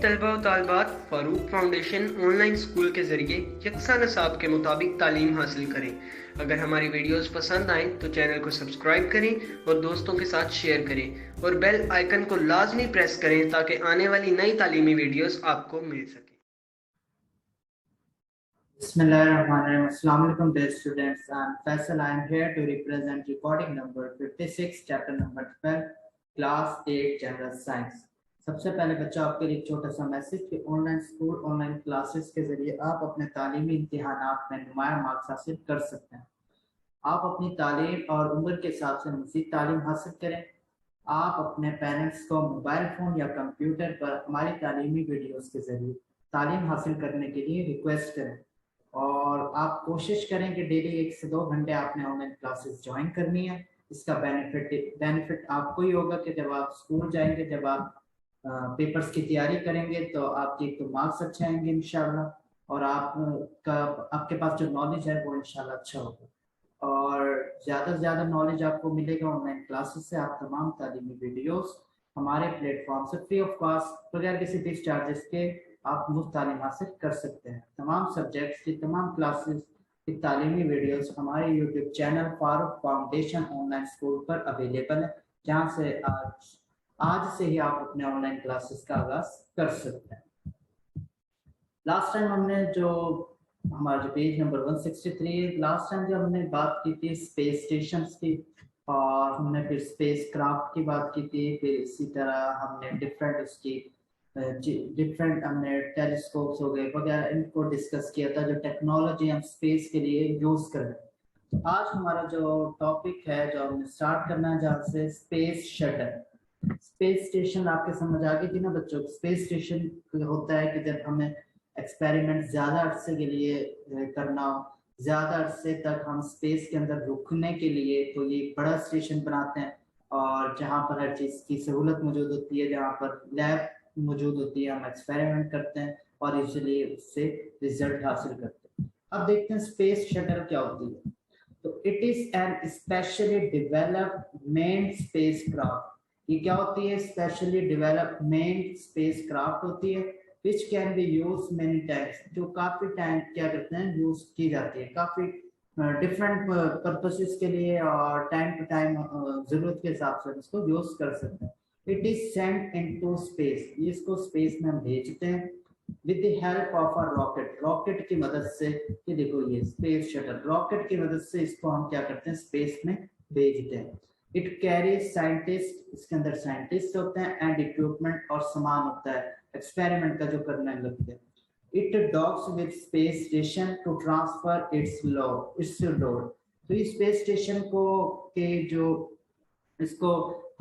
तलबा और तालबात Farooq foundation online school के ज़रिए यकसा नसाब के मुताबिक तालीम हासिल करें। अगर हमारी वीडियोस पसंद आएँ तो चैनल को सब्सक्राइब करें और दोस्तों के साथ शेयर करें और बेल आइकन को लाजमी प्रेस करें ताकि आने वाली नई तालीमी वीडियोस आपको मिल सके। Bismillahirrahmanirrahim. Assalamu alaikum dear students. I'm Faisal. I am here to represent recording number 56, chapter number 12, class 8 general science. सबसे पहले बच्चों आपके लिए एक छोटा सा मैसेज कि ऑनलाइन स्कूल ऑनलाइन क्लासेस के जरिए आप अपने तालीमी इम्तिहानात में नुमाया मार्क्स हासिल कर सकते हैं। आप अपनी तालीम और उम्र के हिसाब से मज़ीद तालीम हासिल करें। आप अपने पेरेंट्स को मोबाइल फ़ोन या कंप्यूटर पर हमारी तालीमी वीडियोस के जरिए तालीम हासिल करने के लिए रिक्वेस्ट करें और आप कोशिश करें कि डेली 1 से 2 घंटे आपने ऑनलाइन क्लासेस ज्वाइन करनी है। इसका बेनिफिट आपको ही होगा कि जब आप स्कूल जाएंगे, जब आप पेपर्स की तैयारी करेंगे तो आपके तो मार्क्स अच्छे आएंगे इंशाल्लाह और आपके पास जो नॉलेज है वो इंशाल्लाह अच्छा होगा और ज़्यादा से ज़्यादा नॉलेज आपको मिलेगा ऑनलाइन क्लासेस से। आप तमाम तालीमी वीडियोस हमारे प्लेटफॉर्म से फ्री ऑफ कॉस्ट बगैर किसी फीस चार्जेस के आप मुफ्त तालीम हासिल कर सकते हैं। तमाम सब्जेक्ट्स की तमाम क्लासेस की तालीमी वीडियोस हमारे YouTube channel Farooq foundation online school पर अवेलेबल है, जहां से आज से ही आप अपने ऑनलाइन क्लासेस का आगाज कर सकते हैं। लास्ट टाइम हमने जो हमारा पेज नंबर 163 है, लास्ट टाइम जब हमने बात की थी स्पेस स्टेशन की और हमने फिर स्पेस क्राफ्ट की बात की थी, फिर इसी तरह हमने डिफरेंट हमने टेलीस्कोप्स हो गए वगैरह इनको डिस्कस किया था जो टेक्नोलॉजी हम स्पेस के लिए यूज कर रहे हैं। तो आज हमारा जो टॉपिक है जो हमने स्टार्ट करना है जहाँ से स्पेस शटल। स्पेस स्टेशन आपके समझ आ गई थी ना बच्चों। स्पेस स्टेशन होता है कि जब हमें एक्सपेरिमेंट ज्यादा अरसे के लिए करना हो, ज्यादा अरसे तक हम स्पेस के अंदर रुकने के लिए तो ये बड़ा स्टेशन बनाते हैं और जहाँ पर हर चीज की सहूलत मौजूद होती है, जहाँ पर लैब मौजूद होती है, हम एक्सपेरिमेंट करते हैं और इसलिए उससे रिजल्ट हासिल करते हैं। अब देखते हैं स्पेस शटल क्या होती है। तो it is an specially developed main space craft. ये क्या होती है? Specially developed main space craft होती है which can be use many times, जो काफी टाइम क्या करते हैं यूज की जाती है काफी डिफरेंट पर्पसेस के लिए और टाइम टू टाइम जरूरत के हिसाब से इसको यूज कर सकते हैं। It is sent into space, इसको स्पेस में हम भेजते हैं with the help of a rocket. Rocket की मदद से, ये देखो ये स्पेस शटल, रॉकेट की मदद से इसको हम क्या करते हैं स्पेस में भेजते हैं। इट कैरीज साइंटिस्ट, इसके अंदर साइंटिस्ट होते हैं एंड इक्विपमेंट और सामान होता है एक्सपेरिमेंट का जो करने लगते हैं। It docks with space station to transfer its load. तो इस स्पेस स्टेशन को के जो इसको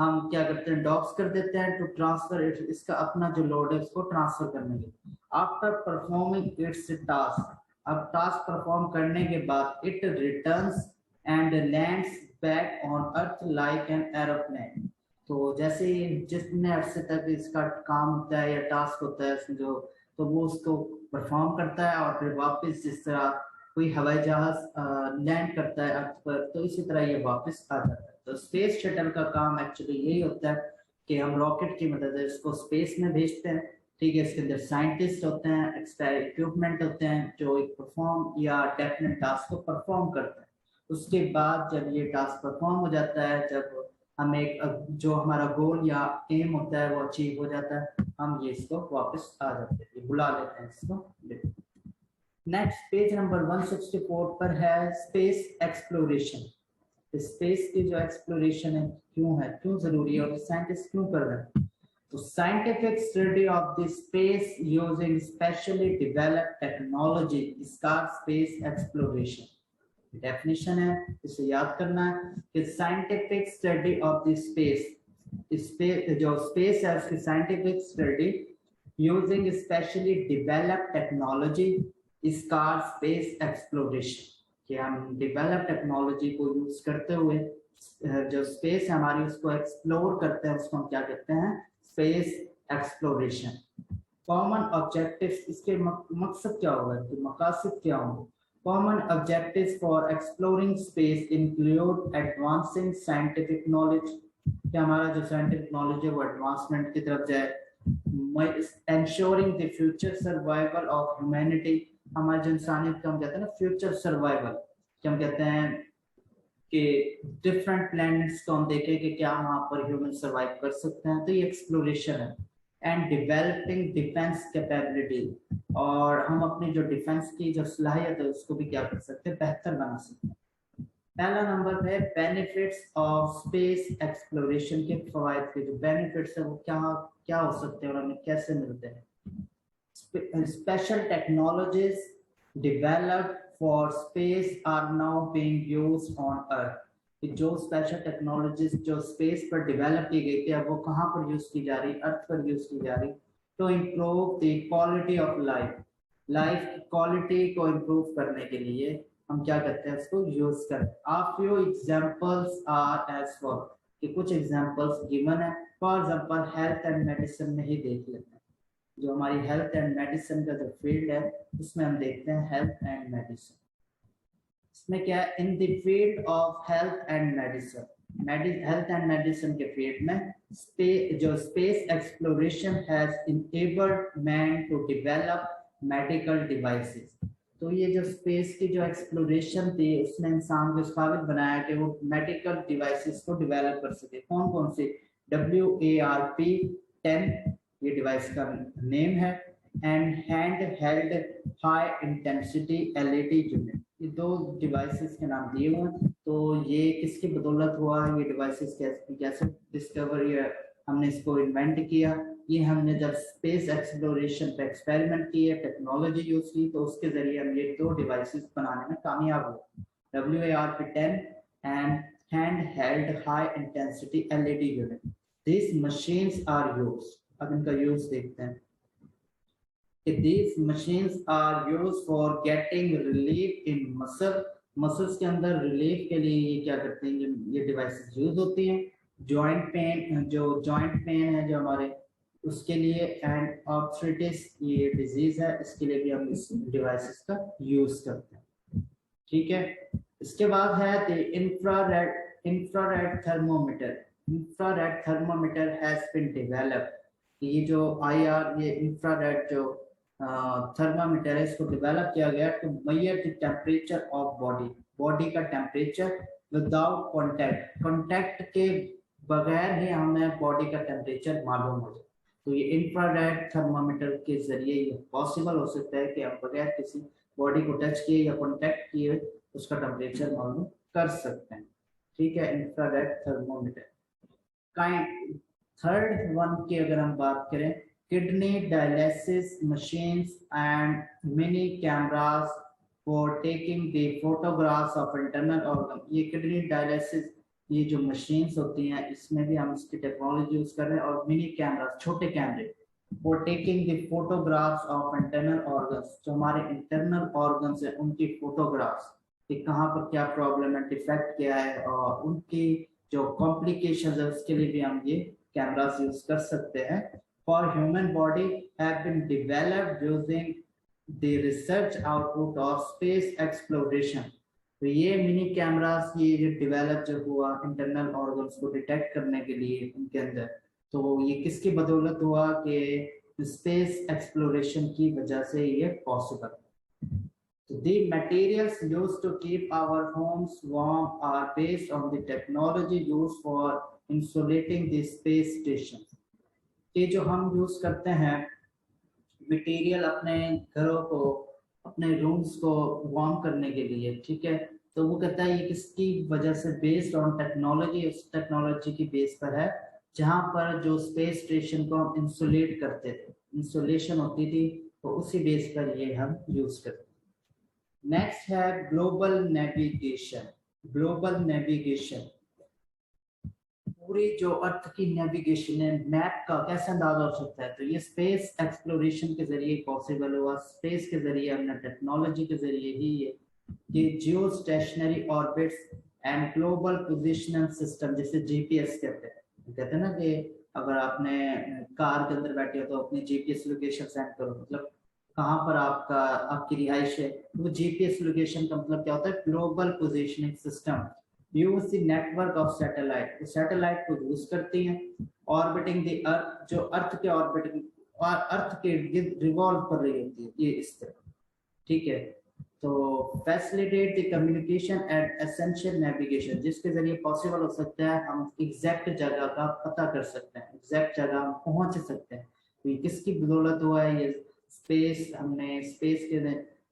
हम क्या करते हैं डॉक्स कर देते हैं टू ट्रांसफर इसका अपना जो लोड है उसको ट्रांसफर करने के। आफ्टर परफॉर्मिंग इट्स टास्क, अब टास्क परफॉर्म करने के बाद it returns and lands back on earth like an aeroplane. तो जैसे जितने अरसे तक इसका काम होता है या टास्क होता है जो, तो वो उसको परफॉर्म करता है और फिर वापस जिस तरह कोई हवाई जहाज लैंड करता है अर्थ पर, तो इसी तरह ये वापस आ जाता है। तो स्पेस शटल का काम एक्चुअली यही होता है कि हम रॉकेट की मदद से इसको स्पेस में भेजते हैं, ठीक है। इसके अंदर साइंटिस्ट होते हैं, इक्विपमेंट होते हैं जो एक परफॉर्म या डेफिनेट टास्क को परफॉर्म करते हैं। उसके बाद जब ये टास्क परफॉर्म हो जाता है, जब हम एक जो हमारा गोल या एम होता है वो अचीव हो जाता है, हम ये इसको वापस आ जाते हैं, बुला लेते हैं इसको। नेक्स्ट पेज नंबर 164 पर है स्पेस एक्सप्लोरेशन। स्पेस की जो एक्सप्लोरेशन है क्यों जरूरी है और साइंटिस्ट क्यों कर रहे हैं। तो scientific study of the space using specially developed technology is called space exploration. Definition है, इसे याद करना है कि scientific study of the space, जो स्पेस है उसकी scientific study using specially developed technology is called space exploration. कि हम डेवलप टेक्नोलॉजी को यूज करते हुए जो स्पेस है हमारी उसको एक्सप्लोर करते हैं, उसको हम क्या कहते हैं स्पेस एक्सप्लोरेशन। कॉमन ऑब्जेक्टिव्स, इसके मकसद क्या होगा, कि मकासद क्या होंगे। Common objectives for exploring space include advancing scientific knowledge, कि हमारा जो साइंटिफिक नॉलेज है वो एडवांसमेंट की तरफ जाए। ensuring the future survival of humanity, हमारे जो इंसानियत का हम कहते हैं ना फ्यूचर सर्वाइवल, कि हम कहते हैं कि डिफरेंट प्लैनेट्स को हम देखें कि क्या वहाँ पर ह्यूमन सर्वाइव कर सकते हैं, तो ये एक्सप्लोरेशन है। एंड डेवलपिंग डिफेंस कैपेबिलिटी, और हम अपनी जो डिफेंस की जो सलाहियत है उसको भी क्या कर सकते हैं, बेहतर बना सकते हैं। पहला नंबर है बेनिफिट्स ऑफ स्पेस एक्सप्लोरेशन के फवायद के जो बेनिफिट्स है वो क्या क्या हो सकते हैं और हमें कैसे मिलते हैं। Special technologies developed for space are now being used on earth. जो स्पेशल टेक्नोलॉजीज जो स्पेस पर डेवलप की गई थी अब वो कहाँ पर यूज की जा रही, अर्थ पर यूज की जा रही, to improve the quality of life, life की क्वालिटी को इम्प्रूव करने के लिए हम क्या करते हैं, इसको यूज करते हैं। A few examples are as follows, कि कुछ एग्जांपल्स गिवन है। For example health and medicine में ही देख लेते हैं, जो हमारी हेल्थ एंड मेडिसिन का जो फील्ड है उसमें हम देखते हैं हेल्थ एंड मेडिसिन। इसमें क्या है, in the field of health and medicine, health and medicine के फील्ड में जो space exploration has enabled man to develop medical devices. तो ये जो स्पेस की जो एक्सप्लोरेशन थी उसने इंसान को इस काबिल बनाया कि वो मेडिकल डिवाइसेस को डेवलप कर सके। कौन कौन से, WARP-10 ये डिवाइस का नेम है, and hand held high intensity LED unit, ये दो डिवाइसेस के नाम दिए हुए। तो ये किसकी बदौलत हुआ, ये डिवाइसेस कैसे डिस्कवर या हमने इसको इन्वेंट किया, ये हमने जब स्पेस एक्सप्लोरेशन पे एक्सपेरिमेंट किए, टेक्नोलॉजी यूज की, तो उसके जरिए हम ये दो डिवाइसेस बनाने में कामयाब हुए, WARP-10 and hand held high intensity LED unit. This machines are used, अब इनका यूज देखते हैं। These machines are used for getting relief in muscles के अंदर रिलीफ के लिए ये क्या करते हैं, ये डिवाइसेस यूज होती हैं। जॉइंट पेन, जो जॉइंट पेन है जो हमारे उसके लिए, एंड आर्थराइटिस ये डिजीज है, इसके लिए भी हम इस डिवाइसेस का यूज करते हैं। ठीक है, इसके बाद है the infrared thermometer. Infrared thermometer has been developed. ये जो IR ये इंफ्रारेड जो थर्मामीटर है इसको डेवलप किया गया to measure the temperature of body का टेम्परेचर विदाउट कांटेक्ट के बगैर ही हमें बॉडी का टेम्परेचर मालूम हो जाए। तो ये इंफ्रारेड थर्मामीटर के जरिए ये पॉसिबल हो सकता है कि हम बगैर किसी बॉडी को टच किए या कांटेक्ट किए उसका टेम्परेचर मालूम कर सकते हैं। ठीक है, इंफ्रारेड थर्मोमीटर। थर्ड वन की अगर हम बात करें, kidney dialysis machines and mini cameras for taking the photographs of internal organ. ये किडनी डायलिसिस ये जो मशीन्स होती हैं इसमें भी हम इसकी टेक्नोलॉजी यूज कर रहे हैं, और मिनी कैमरा छोटे कैमरे for taking the photographs of internal organs, जो हमारे इंटरनल ऑर्गन्स हैं उनकी फोटोग्राफ्स कि कहाँ पर क्या प्रॉब्लम है, डिफेक्ट क्या है, और उनकी जो कॉम्प्लिकेशंस है उसके लिए भी हम ये कैमरास यूज कर सकते हैं। For human body have been developed using the research output of space exploration. तो ये मिनी कैमरास ये डेवलप जो हुआ इंटरनल ऑर्गन्स को डिटेक्ट करने के लिए उनके अंदर, तो ये किसकी बदौलत हुआ कि स्पेस एक्सप्लोरेशन की वजह से ये possible. The materials used to keep our homes warm are based on the technology used for insulating the space stations. ये जो हम यूज करते हैं मटेरियल अपने घरों को, अपने रूम्स को वार्म करने के लिए, ठीक है, तो वो कहता है ये किसकी वजह से, बेस्ड ऑन टेक्नोलॉजी, उस टेक्नोलॉजी की बेस पर है जहाँ पर जो स्पेस स्टेशन को हम इंसुलेट करते थे, इंसुलेशन होती थी, तो उसी बेस पर ये हम यूज करते हैं। नेक्स्ट है ग्लोबल नेविगेशन। ग्लोबल नेविगेशन पूरी जो अर्थ की नेविगेशन है, मैप का कैसे अंदाजा हो सकता है, तो ये स्पेस एक्सप्लोरेशन के जरिए पॉसिबल हुआ। स्पेस के जरिए हमने टेक्नोलॉजी के जरिए ही ये जियो stationery orbits and global positional system, जिसे GPS कहते हैं ना, कि अगर आपने कार के अंदर बैठे हो तो अपनी GPS लोकेशन सेंड करो, मतलब कहाँ पर आपकी रिहाइश है, तो GPS लोकेशन का मतलब क्या होता है, global positioning system. Use the network of satellite, तो सैटेलाइट को यूज करती हैं ऑर्बिटिंग द अर्थ, जो अर्थ के ऑर्बिटिंग और अर्थ के इर्द गिर्द रिवॉल्व कर रही होती है, ये इस तरह, ठीक है। तो facilitate the communication and essential navigation, जिसके जरिए पॉसिबल हो सकता है हम एग्जैक्ट जगह का पता कर सकते हैं, एग्जैक्ट जगह हम पहुंच सकते हैं। तो ये किसकी बदौलत हुआ है? ये स्पेस, हमने स्पेस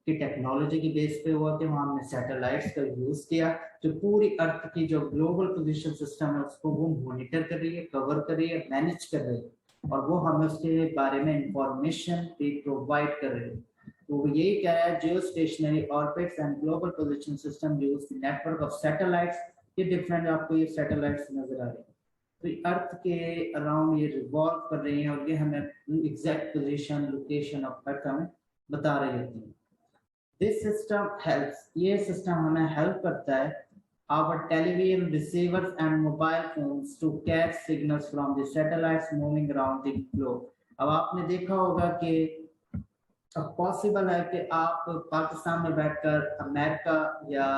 की टेक्नोलॉजी की बेस पे हुआ कि वहाँ हमने सैटेलाइट्स का यूज किया, जो पूरी अर्थ की जो ग्लोबल पोजीशन सिस्टम है उसको वो मॉनिटर कर रही है, कवर कर रही है, मैनेज कर रही है, और वो हमें उसके बारे में इंफॉर्मेशन भी प्रोवाइड कर रही है। तो यही कह रहा है, जियो stationery orbits and global position system use the network of satellites. ये डिफरेंट आपको ये सैटेलाइट्स नजर आ रहे हैं, तो अर्थ के अराउंड ये रिवॉल्व कर रही हैं और ये हमें exact position, location of earth हमें बता रही होती है। दिस सिस्टम हेल्प्स, ये सिस्टम हमें हेल्प करता है our television receivers and mobile phones to catch signals from the satellites moving around the globe। अब आपने देखा होगा कि अब पॉसिबल है कि आप पाकिस्तान में बैठकर अमेरिका या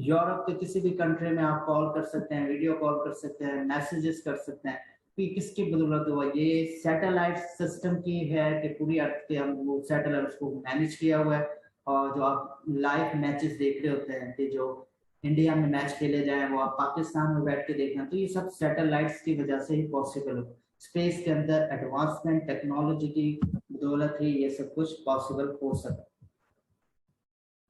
यूरोप के किसी भी कंट्री में आप कॉल कर सकते हैं, वीडियो कॉल कर सकते हैं, मैसेजेस कर सकते हैं। तो किसकी बदौलत हुआ? ये सैटेलाइट सिस्टम की है कि पूरी अर्थ के हम वो सैटेलाइट्स को मैनेज किया हुआ है। और जो आप लाइव मैचेस देख रहे होते हैं कि जो इंडिया में मैच खेले जाए वो आप पाकिस्तान में बैठ के देखना, तो ये सब सैटेलाइट्स की वजह से ही पॉसिबल हो। स्पेस के अंदर एडवांसमेंट टेक्नोलॉजी की बदौलत ही ये सब कुछ पॉसिबल हो सका,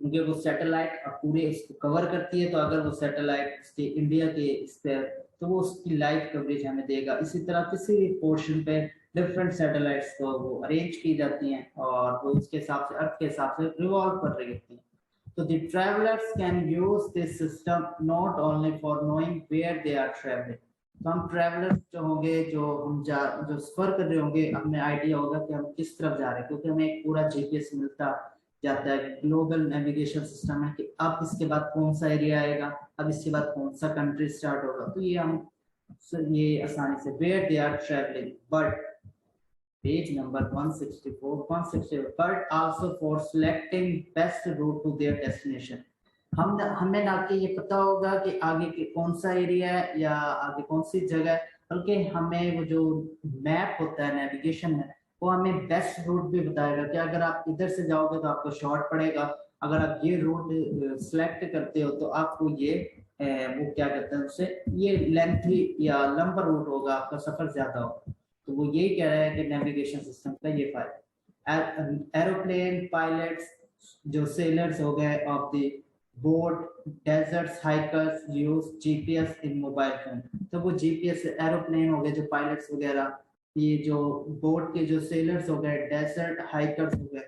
क्योंकि वो सैटेलाइट पूरे इसको कवर करती है। तो अगर वो सैटेलाइट इंडिया के इस पर, तो वो उसकी लाइव कवरेज हमें देगा। इसी तरह किसी भी पोर्शन पे डिफरेंट सैटेलाइट्स को वो अरेंज की जाती हैं और वो उसके हिसाब से, अर्थ के हिसाब से रिवॉल्व कर रही होती हैं। तो the travellers can use this system not only for knowing where they are travelling. तो हम ट्रैवलर्स जो होंगे, जो सफर कर रहे होंगे, हमें आइडिया होगा कि हम किस तरफ जा रहे हैं, क्योंकि हमें एक पूरा जीपीएस मिलता जाता है, ग्लोबल नेविगेशन सिस्टम है कि अब इसके बाद कौन सा एरिया आएगा, अब इसके बाद कौन सा कंट्री स्टार्ट होगा। तो ये हम ये आसानी से, where they are travelling, but page number 164 but also for selecting best route to their destination. हमें ना कि ये पता होगा कि आगे के कौन सा एरिया है या आगे कौन सी जगह है, बल्कि हमें वो जो मैप होता है नेविगेशन में, वो हमें बेस्ट रूट भी बताएगा कि अगर आप इधर से जाओगे तो आपको शॉर्ट पड़ेगा, अगर आप ये रूट सिलेक्ट करते हो तो आपको ये वो क्या कहते हैं उससे, ये लेंथी या लंबा रूट होगा, आपका सफर ज्यादा होगा। तो वो यही कह रहा है कि नेविगेशन सिस्टम का ये फायदा। एरोप्लेन पायलट्स, जो सेलर्स हो गए off the boat, deserts hikers use GPS in mobile phone. तो वो जीपीएस, एरोप्लेन हो गए जो पायलट्स वगैरह, ये जो बोट के जो सेलर्स हो गए, डेजर्ट हाइकर्स हो गए,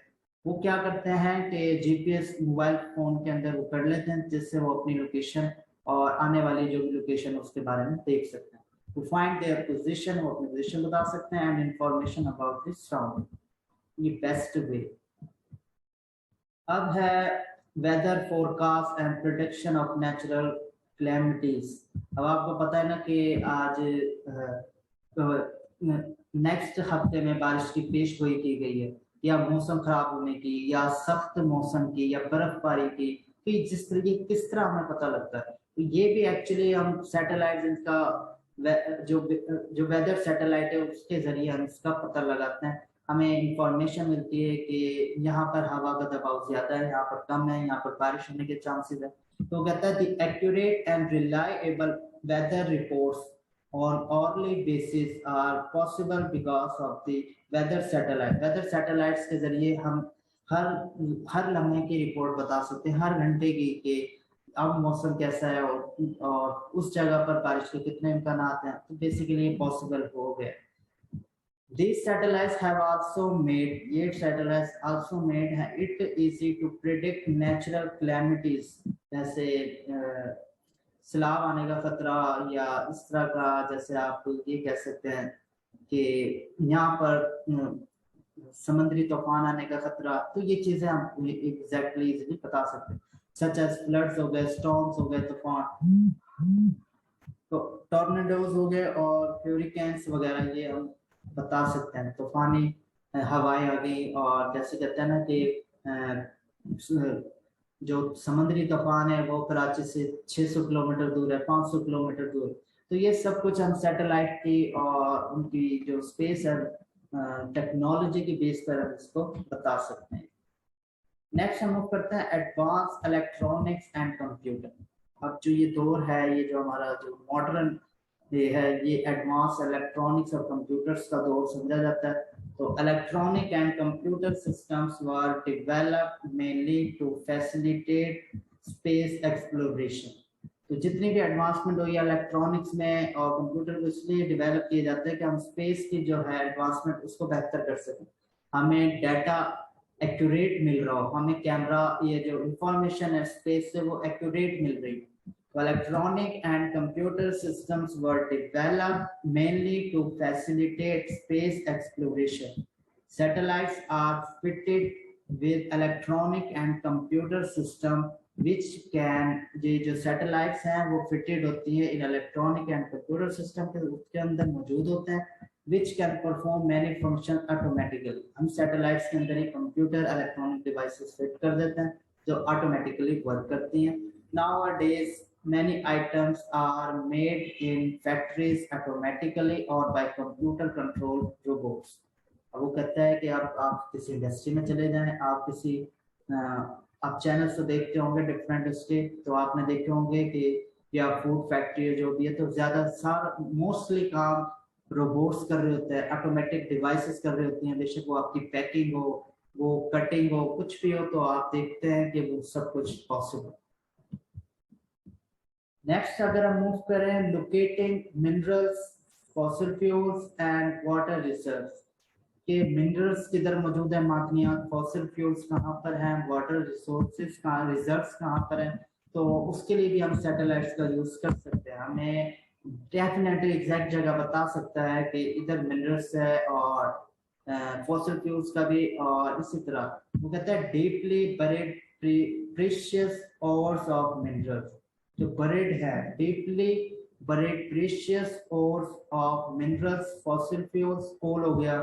वो क्या करते हैं कि जीपीएस मोबाइल फोन के अंदर वो कर लेते हैं, जिससे वो अपनी लोकेशन और आने वाली जो भी लोकेशन है उसके बारे में देख सकते हैं। टू फाइंड देयर पोजीशन, वो अपनी पोजीशन बता सकते हैं, and information about this surrounding. ये बेस्ट वे। अब है weather forecast and prediction of natural calamities. अब आपको पता है ना कि आज नेक्स्ट हफ्ते में बारिश की पेशगोई की गई है, या मौसम खराब होने की, या सख्त मौसम की, या बर्फबारी की। तो जिस तरीके किस तरह हमें पता लगता है, तो ये भी एक्चुअली हम सैटेलाइट, इनका जो वेदर सैटेलाइट है उसके जरिए हम इसका पता लगाते हैं। हमें इंफॉर्मेशन मिलती है कि यहाँ पर हवा का दबाव ज्यादा है, यहाँ पर कम है, यहाँ पर बारिश होने के चांसेस है। तो कहता है the accurate and reliable weather reports on hourly basis are possible because of the weather satellite। weather satellites के जरिए हम हर लम्हे की रिपोर्ट बता सकते हैं, हर घंटे की, कि अब मौसम कैसा है और उस जगह पर बारिश के कितने इम्कान हैं। तो बेसिकली पॉसिबल हो गया। These satellites have also made, ये satellites also made it easy to predict natural calamities, जैसे सैलाब आने का खतरा, या इस तरह का, जैसे आप ये कह सकते हैं कि यहाँ पर समुद्री तूफान आने का खतरा। तो ये चीजें हम एग्जैक्टली इजीली बता सकते हैं, सच एज फ्लड्स हो गए, स्टॉर्म्स हो गए, तूफान, तो टॉर्नेडोज हो गए और हरिकेन्स वगैरह, ये हम बता सकते हैं। तूफानी हवाएं आ गई, और जैसे कहते हैं ना कि जो समुद्री तूफान है वो कराची से 600 किलोमीटर दूर है, 500 किलोमीटर दूर। तो ये सब कुछ हम सैटेलाइट की और उनकी जो स्पेस है टेक्नोलॉजी की बेस पर हम इसको बता सकते हैं। नेक्स्ट हम मूव करते हैं एडवांस इलेक्ट्रॉनिक्स एंड कंप्यूटर। अब जो ये दौर है, ये जो हमारा जो मॉडर्न ये है, ये एडवांस इलेक्ट्रॉनिक्स और कंप्यूटर्स का दौर समझा जाता है। तो electronic and computer systems were developed mainly to facilitate space exploration. तो जितनी भी एडवांसमेंट हुई है इलेक्ट्रॉनिक्स में और कंप्यूटर को इसलिए डेवलप किए जाते हैं कि हम स्पेस की जो है एडवांसमेंट उसको बेहतर कर सकें, हमें डाटा एक्यूरेट मिल रहा हो, हमें कैमरा ये जो इंफॉर्मेशन है स्पेस से वो एक्यूरेट मिल रही है। Electronic and computer systems were developed mainly to facilitate space exploration. Satellites are fitted with electronic and computer system which can ये जो satellites हैं वो fitted होती है इन electronic and computer system के उसके अंदर मौजूद होते हैं which can perform many functions automatically. हम satellites के अंदर ही computer electronic devices fit कर देते हैं जो automatically work करती हैं. Nowadays many items are made in factories automatically or by computer controlled robots. अब वो कहता है कि आप किसी इंडस्ट्री में चले जाएं, आप किसी आप चैनल्स तो देखते होंगे डिफरेंट उसके, तो आपने देखे होंगे कि या फूड फैक्ट्री जो भी है तो ज्यादा सारा मोस्टली काम रोबोट्स कर रहे होते हैं, ऑटोमेटिक डिवाइसेस कर रहे होती हैं। बेशक वो आपकी पैकिंग हो, वो कटिंग हो, कुछ भी हो, तो आप देखते हैं कि वो सब कुछ पॉसिबल। नेक्स्ट अगर हम मूव करें locating minerals, fossil fuels and water research, के मिनरल्स किधर मौजूद है, मादनियात, फॉसिल फ्यूल्स कहाँ पर हैं, वाटर रिसोर्सेज कहाँ, रिजर्व्स कहाँ पर हैं, तो उसके लिए भी हम सैटेलाइट्स का यूज कर सकते हैं। हमें डेफिनेटली एग्जैक्ट जगह बता सकता है कि इधर मिनरल्स है और फॉसिल फ्यूल्स का भी, और इसी तरह वो कहता है deeply buried precious ores of minerals, जो बरीड है deeply buried precious ores of minerals, fossil fuels, coal हो गया,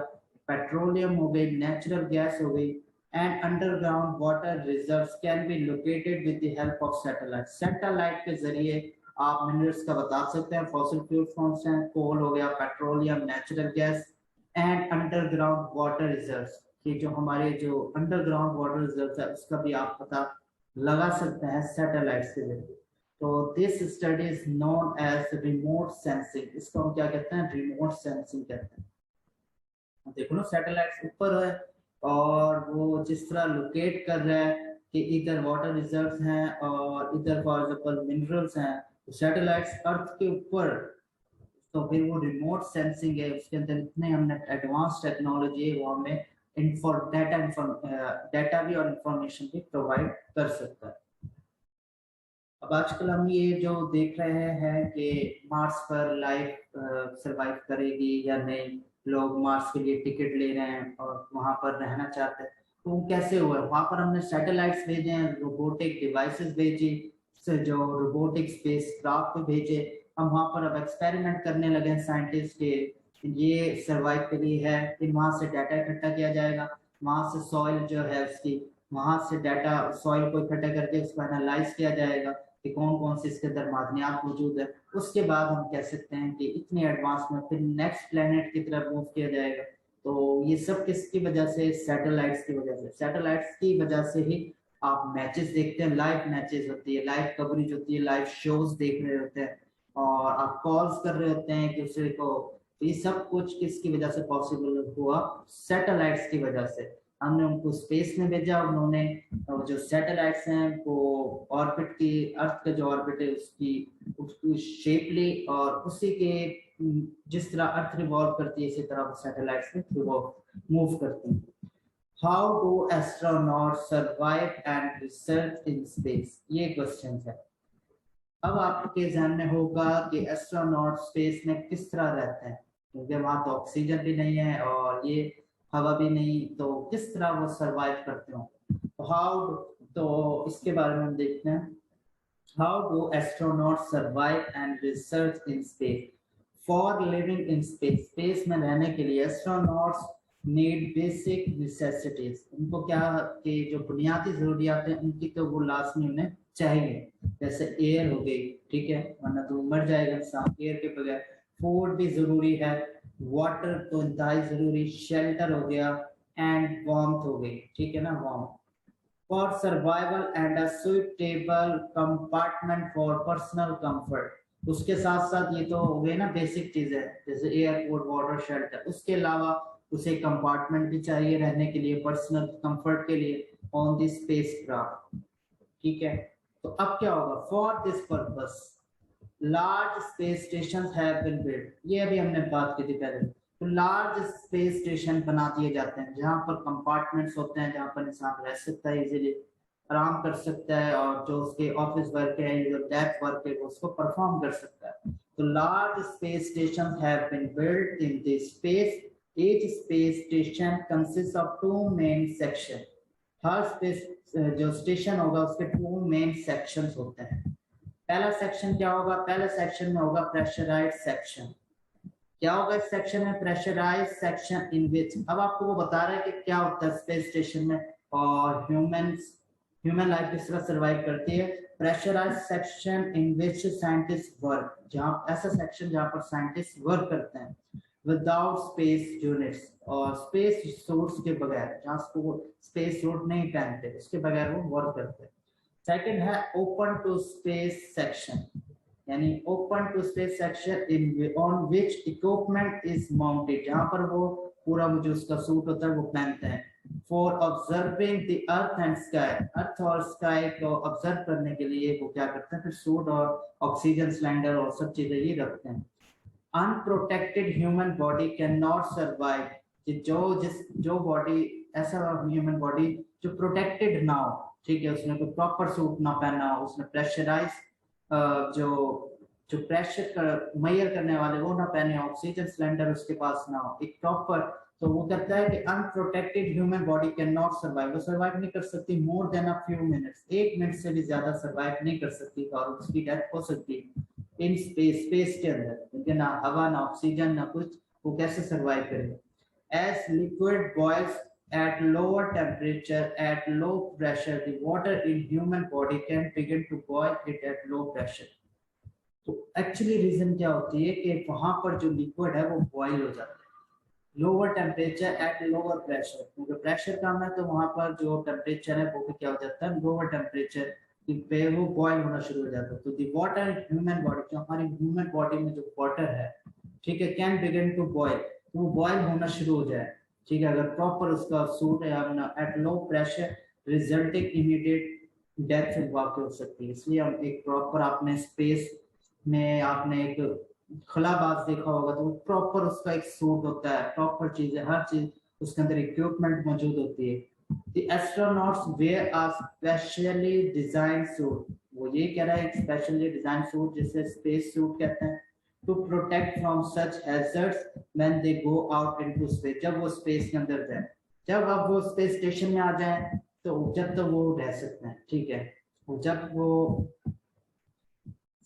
पेट्रोलियम हो गई, नेचुरल गैस हो गई, and underground water reserves can be located with the help of satellite. Satellite के जरिए आप मिनरल्स का बता सकते हैं, फॉसिल फ्यूल्स कौन से हैं, कोल हो गया, petroleum, natural gas, and underground water reserves, कि जो हमारे जो अंडरग्राउंड वाटर रिजर्व्स है उसका भी आप पता लगा सकते हैं सैटेलाइट्स के जरिए। तो this study is known as remote sensing, इसको हम क्या कहते हैं, रिमोट सेंसिंग कहते हैं। देखो ना सैटेलाइट्स ऊपर है और वो जिस तरह लोकेट कर रहा है कि इधर वाटर रिजर्व्स हैं और इधर फॉर एग्जांपल मिनरल्स हैं, तो सैटेलाइट्स अर्थ के ऊपर, तो फिर वो रिमोट सेंसिंग है, उसके अंदर इतने हमने एडवांस टेक्नोलॉजी है, वो हमें डाटा भी और इंफॉर्मेशन भी प्रोवाइड कर सकता है। अब आजकल हम ये जो देख रहे हैं कि मार्स पर लाइफ सरवाइव करेगी या नहीं, लोग मार्स के लिए टिकट ले रहे हैं और वहां पर रहना चाहते हैं, तो वो कैसे हुआ, वहां पर हमने सैटेलाइट्स भेजे हैं, रोबोटिक डिवाइसेस भेजी, जो रोबोटिक स्पेस क्राफ्ट भेजे, हम वहां पर अब एक्सपेरिमेंट करने लगे हैं साइंटिस्ट के, ये सरवाइव के लिए है, फिर वहां से डाटा इकट्ठा किया जाएगा, वहां से सॉइल जो है उसकी, वहां से डाटा सॉइल को इकट्ठा करके उसको एनालाइज किया जाएगा कि कौन कौन से इसके अंदर मादनियात मौजूद है, उसके बाद हम कह सकते हैं कि इतनी एडवांस में फिर नेक्स्ट प्लेनेट की तरफ मूव किया जाएगा। तो ये सब किसकी वजह से, सैटेलाइट्स की वजह से, सैटेलाइट्स की वजह से ही आप मैचेस देखते हैं, लाइव मैचेस होती है, लाइव कवरेज होती है, लाइव शोज देख रहे होते हैं और आप कॉल्स कर रहे होते हैं एक दूसरे को। ये सब कुछ किसकी वजह से पॉसिबल हुआ, सैटेलाइट्स की वजह से। हमने उनको स्पेस में भेजा, उन्होंने जो सैटेलाइट्स हैं वो ऑर्बिट की, अर्थ का जो ऑर्बिट है उसकी शेप ली और उसी के जिस तरह अर्थ रिवॉल्व करती है इसी तरह वो सैटेलाइट्स में मूव करती हैं। How do astronaut survive and research in space, ये क्वेश्चन है। अब आपके ध्यान में होगा कि एस्ट्रोनॉट स्पेस में किस तरह रहते हैं, क्योंकि वहां तो ऑक्सीजन भी नहीं है और ये हवा भी नहीं, तो किस तरह वो सरवाइव करते हो, तो हाउ, तो इसके बारे में हम देखते हैं। How do astronaut survive and research in space, for living in space, space में रहने के लिए एस्ट्रोनॉट्स नीड बेसिक नेसेसिटीज, उनको क्या कि जो बुनियादी जरूरियात हैं उनकी तो वो लाजमी उन्हें चाहिए, जैसे एयर हो गई, ठीक है, वरना तो मर जाएगा इंसान एयर के बगैर। फूड भी जरूरी है, वाटर तो इंतहाई जरूरी, शेल्टर हो गया, एंड वार्मथ हो गई, ठीक है ना, warmth for survival and a suitable compartment for personal comfort. उसके साथ साथ ये तो हो गए ना बेसिक चीजें, जैसे एयरपोर्ट, वाटर, शेल्टर, उसके अलावा उसे कंपार्टमेंट भी चाहिए रहने के लिए, पर्सनल कंफर्ट के लिए ऑन द स्पेसक्राफ्ट, ठीक है। तो अब क्या होगा, for this purpose large space station have been built, ये अभी हमने बात की थी पहले। तो लार्ज स्पेस स्टेशन बना दिए जाते हैं जहां पर कंपार्टमेंट्स होते हैं, जहां पर इंसान रह सकता है, इजीली आराम कर सकता है, और जो उसके ऑफिस वर्क है, जो डेस्क वर्क है, वो उसको परफॉर्म कर सकता है। तो large space station have been built in this space, each space station consist of two main section. हर स्पेस जो स्टेशन होगा उसके टू मेन सेक्शंस होते हैं। पहला सेक्शन क्या होगा, पहले सेक्शन में होगा प्रेशराइज्ड सेक्शन। क्या होगा इस सेक्शन में, प्रेशराइज्ड सेक्शन इन विच, अब आपको वो बता रहा है कि क्या होता है स्पेस स्टेशन में और ह्यूमन लाइफ किस तरह सर्वाइव करती है। Pressurised section in which scientist work, जहाँ ऐसा सेक्शन जहाँ पर साइंटिस्ट वर्क करते हैं विदाउट स्पेस यूनिट्स, और स्पेस सूट्स के बगैर, जहाँ स्पेस सूट नहीं पहनते उसके बगैर वो वर्क करते हैं। सेकंड है ओपन टू स्पेस सेक्शन, यानी open to space section in on which equipment is mounted, जहां पर वो पूरा वो जो उसका सूट होता है वो पहनते हैं। For observing the earth and sky, earth और स्काई को ऑब्जर्व करने के लिए वो क्या करते हैं, फिर सूट और ऑक्सीजन सिलेंडर और सब चीजें ये रखते हैं। Unprotected human body can not survive, जो बॉडी, ऐसा ह्यूमन बॉडी जो प्रोटेक्टेड ना हो, ठीक है, उसने कोई प्रॉपर सूट ना पहना हो, उसने प्रेशराइज जो जो प्रेशर मेजर करने वाले वो ना पहने, ऑक्सीजन सिलेंडर उसके पास ना हो एक प्रॉपर, तो वो कहता है कि unprotected human body can not survive, वो सर्वाइव नहीं कर सकती more than a few minutes, 1 minute से भी ज्यादा सर्वाइव नहीं कर सकती और उसकी डेथ हो सकती है इन स्पेस के अंदर, क्योंकि ना हवा ना ऑक्सीजन ना कुछ, वो कैसे सर्वाइव करेगा। As liquid boils at lower temperature, at low pressure, the water in human body can begin to boil it at low pressure. तो एक्चुअली रीजन क्या होती है कि वहां पर जो लिक्विड है वो बॉयल हो जाता है lower temperature at lower pressure, क्योंकि प्रेशर कम है तो वहां पर जो टेम्परेचर है वो भी क्या हो जाता है, लोअर टेम्परेचर पे वो बॉयल होना शुरू हो जाता है। तो द वाटर ह्यूमन बॉडी, जो हमारी ह्यूमन बॉडी में जो वाटर है, ठीक है, कैन बिगिन टू बॉयल, तो वो बॉयल होना शुरू हो जाए, ठीक है, अगर प्रॉपर उसका सूट है अपना at low pressure, resulting immediate death वाकई हो सकती है। इसलिए हम एक प्रॉपर, आपने स्पेस में आपने एक खलाबाज देखा होगा तो प्रॉपर उसका एक सूट होता है, प्रॉपर चीज है, हर चीज उसके अंदर इक्विपमेंट मौजूद होती है। The astronauts wear a specially designed suit, वो ये कह रहा है एक स्पेशली डिजाइन सूट जिसे स्पेस सूट कहते हैं, to protect from such hazards when they go out into space, जब वो स्पेस के अंदर जाए, जब अब वो स्पेस स्टेशन में आ जाए तो जब तक वो रह सकते हैं, ठीक है, जब वो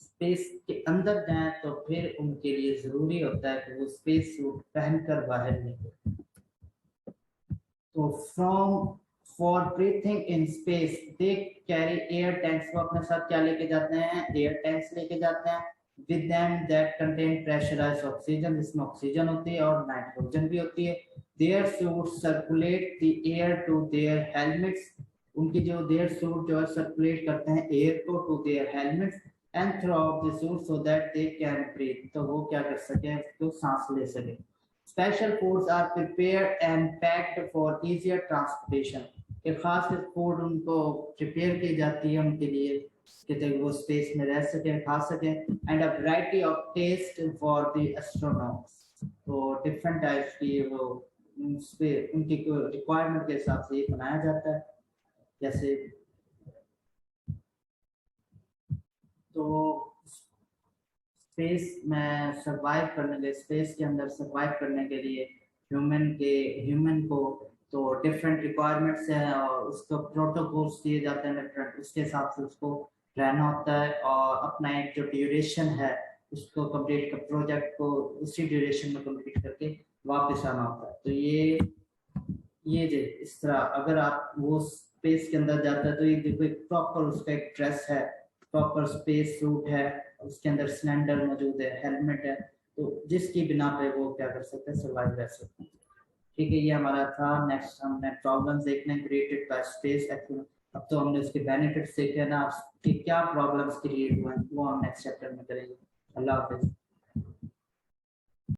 स्पेस के अंदर जाए तो फिर उनके लिए जरूरी होता है कि वो स्पेस सूट पहनकर बाहर निकले। तो from for breathing in space they carry air tanks, वो अपने साथ क्या लेके जाते हैं, एयर टैंक्स लेके जाते हैं, with them that contain pressurized oxygen, जिसमें ऑक्सीजन होती है और नाइट्रोजन भी होती है। their suits circulate the air to their helmets, उनकी जो their suit जो है सर्कुलेट करते हैं एयर को to their helmets and throughout the suit so that they can breathe, तो वो क्या कर सके, तो सांस ले सके। special foods are prepared and packed for easier transportation, एक खास फूड उनको प्रिपेयर की जाती है उनके लिए कि वो स्पेस में रह सके, खा सके। And a variety of taste for the astronauts, तो डिफरेंट टाइप्स की वो उनकी रिक्वायरमेंट के हिसाब से ये बनाया जाता है। जैसे तो स्पेस में सरवाइव करने के लिए, स्पेस के अंदर सरवाइव करने के लिए ह्यूमन को तो डिफरेंट रिक्वायरमेंट्स है और उसको प्रोटोकॉल्स दिए जाते हैं डिफरेंट, उसके हिसाब से उसको रहना होता है और अपना एक जो ड्यूरेशन है उसको कंप्लीट कर, प्रोजेक्ट को उसी ड्यूरेशन में कंप्लीट करके वापस आना होता है। तो ये ये जे इस तरह अगर आप वो स्पेस के अंदर जाता है तो ये देखो एक प्रॉपर उसका एक ड्रेस है, प्रॉपर स्पेस सूट है, उसके अंदर सिलेंडर मौजूद है, हेलमेट है, तो जिसकी बिना पे वो क्या कर सकते हैं, सर्वाइव कर सकते हैं। ठीक है, ये हमारा था। नेक्स्ट हमने प्रॉब्लम्स देखने क्रिएटेड बाय स्पेस। अब तो हमने उसके बेनिफिट्स देखे ना कि क्या प्रॉब्लम्स क्रिएट हुए हैं, वो हम नेक्स्ट चैप्टर में करेंगे। अल्लाह हाफिज।